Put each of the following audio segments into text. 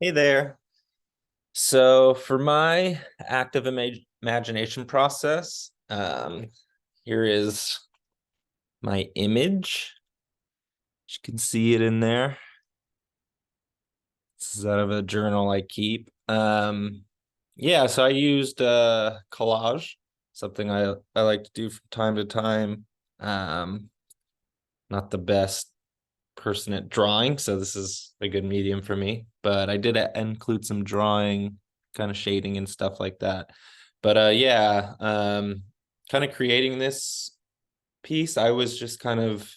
Hey there. So for my active imagination process, here is my image. You can see it in there. This is out of a journal I keep. Yeah, so I used collage, something I like to do from time to time. Um, Not the best person at drawing, so this is a good medium for me. But I did include some drawing, kind of shading and stuff like that. But yeah, kind of creating this piece, I was just kind of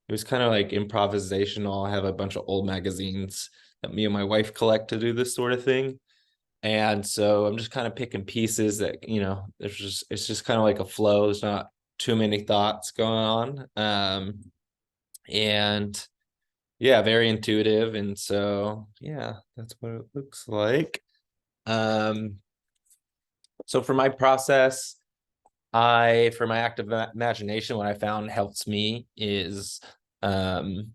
it was kind of like improvisational. I have a bunch of old magazines that me and my wife collect to do this sort of thing. And so I'm just kind of picking pieces that, it's just kind of like a flow. There's not too many thoughts going on. And yeah, very intuitive. And so, yeah, that's what it looks like. Um, so for my process, for my active imagination, what I found helps me is um,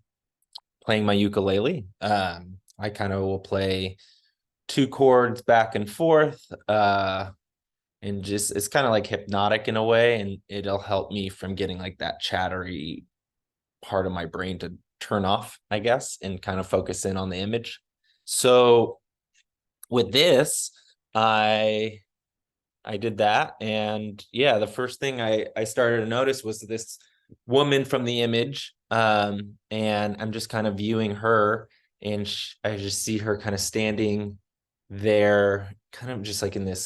playing my ukulele. I kind of will play two chords back and forth, and just it's kind of like hypnotic in a way, and it'll help me from getting like that chattery part of my brain to turn off, I guess, and kind of focus in on the image. So with this, I I did that, and yeah, the first thing I started to notice was this woman from the image, and I'm just kind of viewing her, and I just see her kind of standing there, kind of just like in the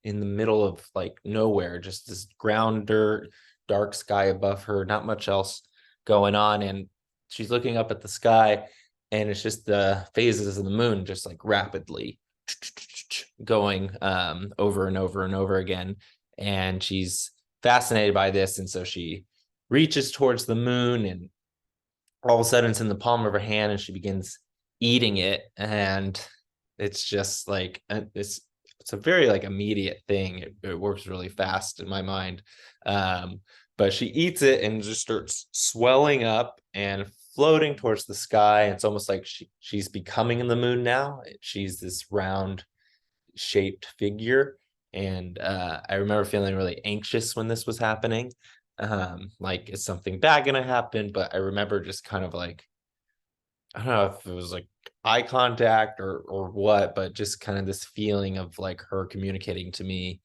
middle of like nowhere, just this ground dirt, dark sky above her, not much else going on. And she's looking up at the sky, and it's just the phases of the moon just like rapidly going over and over and over again. And she's fascinated by this. And so she reaches towards the moon, and all of a sudden it's in the palm of her hand, and she begins eating it. And it's just like it's a very like immediate thing. It works really fast in my mind. But she eats it and just starts swelling up and floating towards the sky. It's almost like she's becoming the moon now. She's this round shaped figure. And I remember feeling really anxious when this was happening. Like, is something bad gonna happen? But I remember just kind of like, I don't know if it was like eye contact or what, but just kind of this feeling of like her communicating to me,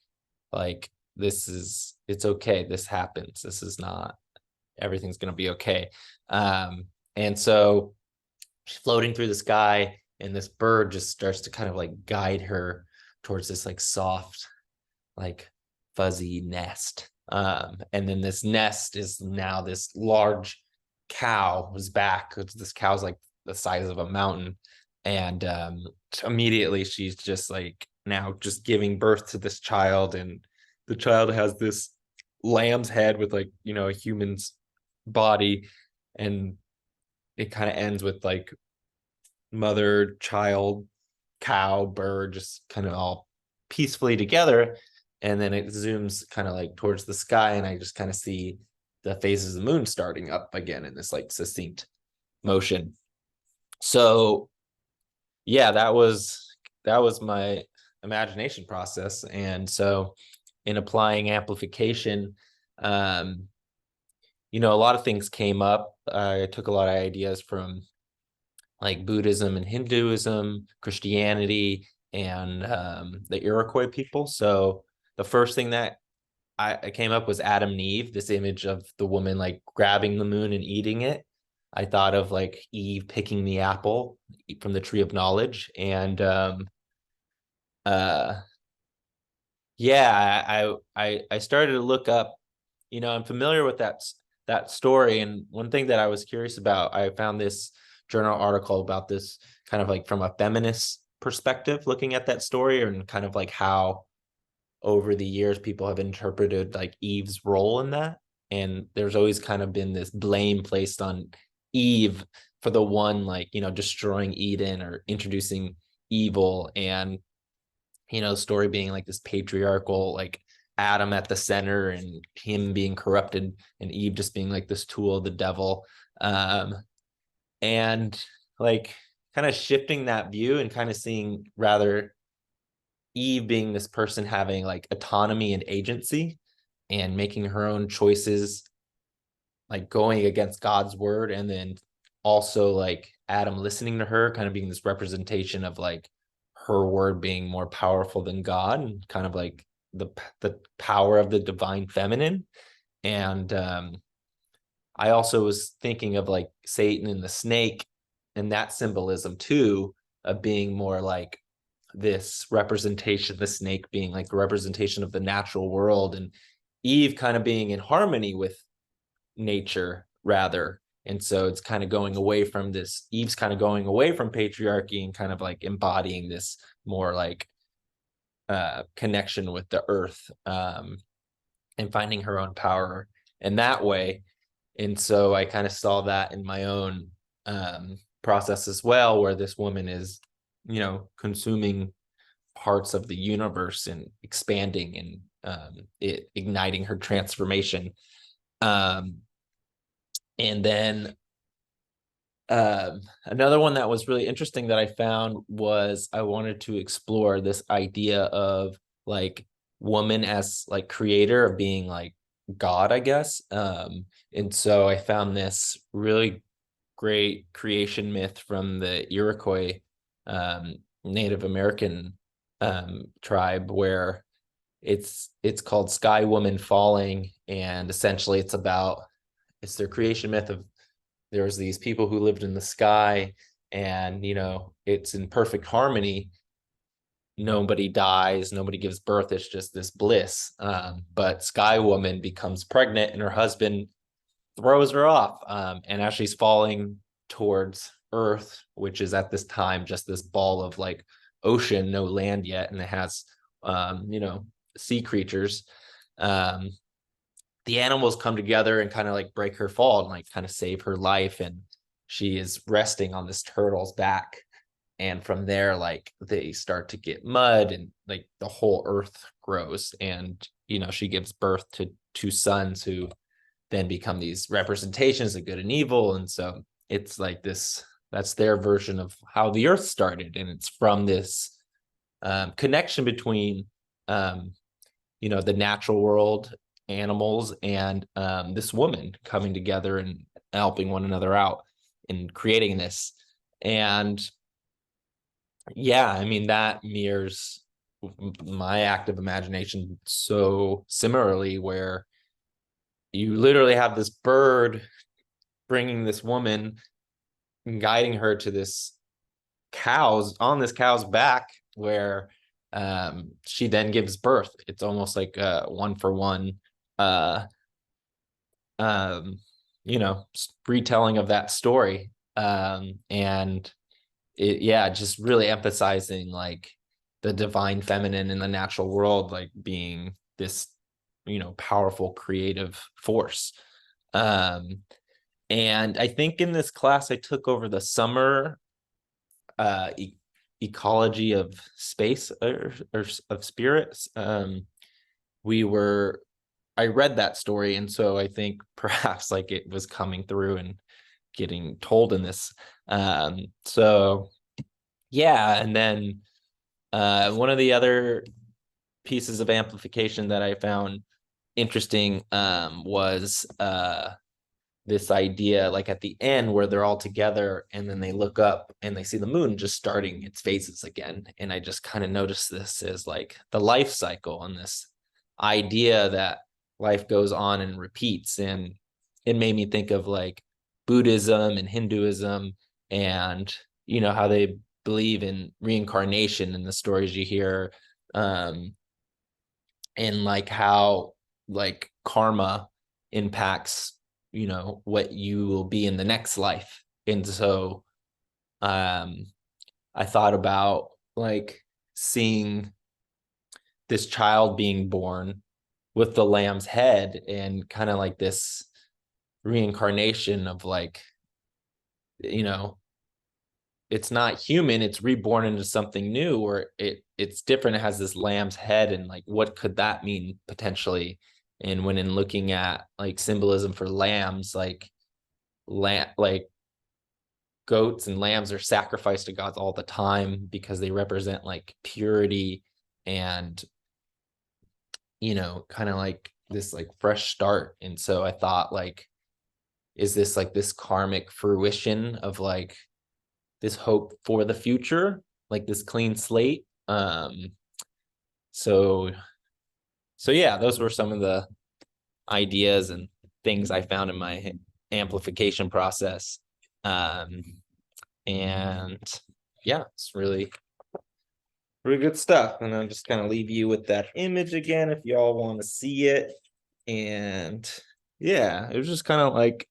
like, it's okay. This happens. This is not, everything's gonna be okay. And so she's floating through the sky, and this bird just starts to kind of like guide her towards this like soft, like fuzzy nest. And then this nest is now this large cow who's back. This cow's like the size of a mountain. And immediately she's just like now just giving birth to this child. And the child has this lamb's head with like, a human's body. And it kind of ends with like mother, child, cow, bird, just kind of all peacefully together. And then it zooms kind of like towards the sky, and I just kind of see the phases of the moon starting up again in this like succinct motion. So yeah, that was my imagination process. And so in applying amplification, um, a lot of things came up. I took a lot of ideas from like Buddhism and Hinduism, Christianity, and the Iroquois people. So the first thing that I came up was Adam and Eve, this image of the woman like grabbing the moon and eating it. I thought of like Eve picking the apple from the tree of knowledge. And uh yeah, I started to look up, I'm familiar with that story. And one thing that I was curious about, I found this journal article about this kind of like from a feminist perspective, looking at that story, and kind of like how over the years people have interpreted like Eve's role in that. And there's always kind of been this blame placed on Eve for the one, like, destroying Eden or introducing evil. And the story being like this patriarchal, like Adam at the center and him being corrupted, and Eve just being like this tool of the devil. And like kind of shifting that view and kind of seeing rather Eve being this person having like autonomy and agency and making her own choices, like going against God's word, and then also like Adam listening to her, kind of being this representation of like her word being more powerful than God, and kind of like the power of the divine feminine. And I also was thinking of like Satan and the snake and that symbolism too, of being more like this representation, the snake being like a representation of the natural world, and Eve kind of being in harmony with nature rather. And so it's kind of going away from this, Eve's kind of going away from patriarchy and kind of like embodying this more like connection with the earth, and finding her own power in that way. And so I kind of saw that in my own process as well, where this woman is, consuming parts of the universe and expanding and it igniting her transformation. And then another one that was really interesting that I found was I wanted to explore this idea of like woman as like creator, of being like God, I guess. And so I found this really great creation myth from the Iroquois Native American tribe, where it's called Sky Woman Falling, and essentially it's their creation myth of there was these people who lived in the sky, and it's in perfect harmony. Nobody dies, nobody gives birth, it's just this bliss. But Sky Woman becomes pregnant and her husband throws her off, and as she's falling towards Earth, which is at this time just this ball of like ocean, no land yet, and it has sea creatures, the animals come together and kind of like break her fall and like kind of save her life, and she is resting on this turtle's back. And from there, like they start to get mud, and like the whole earth grows, and she gives birth to two sons who then become these representations of good and evil. And so it's like this, that's their version of how the earth started, and it's from this connection between the natural world, animals, and this woman coming together and helping one another out in creating this. And yeah, I mean, that mirrors my active imagination so similarly, where you literally have this bird bringing this woman and guiding her to this cow's back, where she then gives birth. It's almost like a one for one retelling of that story, and just really emphasizing like the divine feminine in the natural world, like being this powerful creative force. And I think in this class I took over the summer ecology of space, or of spirits, I read that story, and so I think perhaps like it was coming through and getting told in this. So yeah, and then one of the other pieces of amplification that I found interesting was this idea, like at the end where they're all together and then they look up and they see the moon just starting its phases again. And I just kind of noticed this as like the life cycle, and this idea that life goes on and repeats. And it made me think of like Buddhism and Hinduism, and how they believe in reincarnation and the stories you hear, and like how like karma impacts what you will be in the next life. And so I thought about like seeing this child being born with the lamb's head, and kind of like this reincarnation of like it's not human, it's reborn into something new, or it's different, it has this lamb's head, and like what could that mean potentially. And when in looking at like symbolism for lambs, like goats and lambs are sacrificed to gods all the time because they represent like purity and, you know, kind of like this like fresh start. And so I thought, like, is this like this karmic fruition of like this hope for the future, like this clean slate? So yeah, those were some of the ideas and things I found in my amplification process. And yeah, it's really good stuff. And I'll just kind of leave you with that image again if y'all want to see it. And yeah, it was just kind of like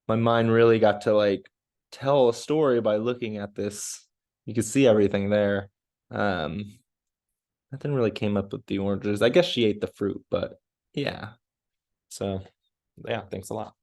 my mind really got to like tell a story by looking at this. You could see everything there. Nothing really came up with the oranges. I guess she ate the fruit, but yeah. So yeah, thanks a lot.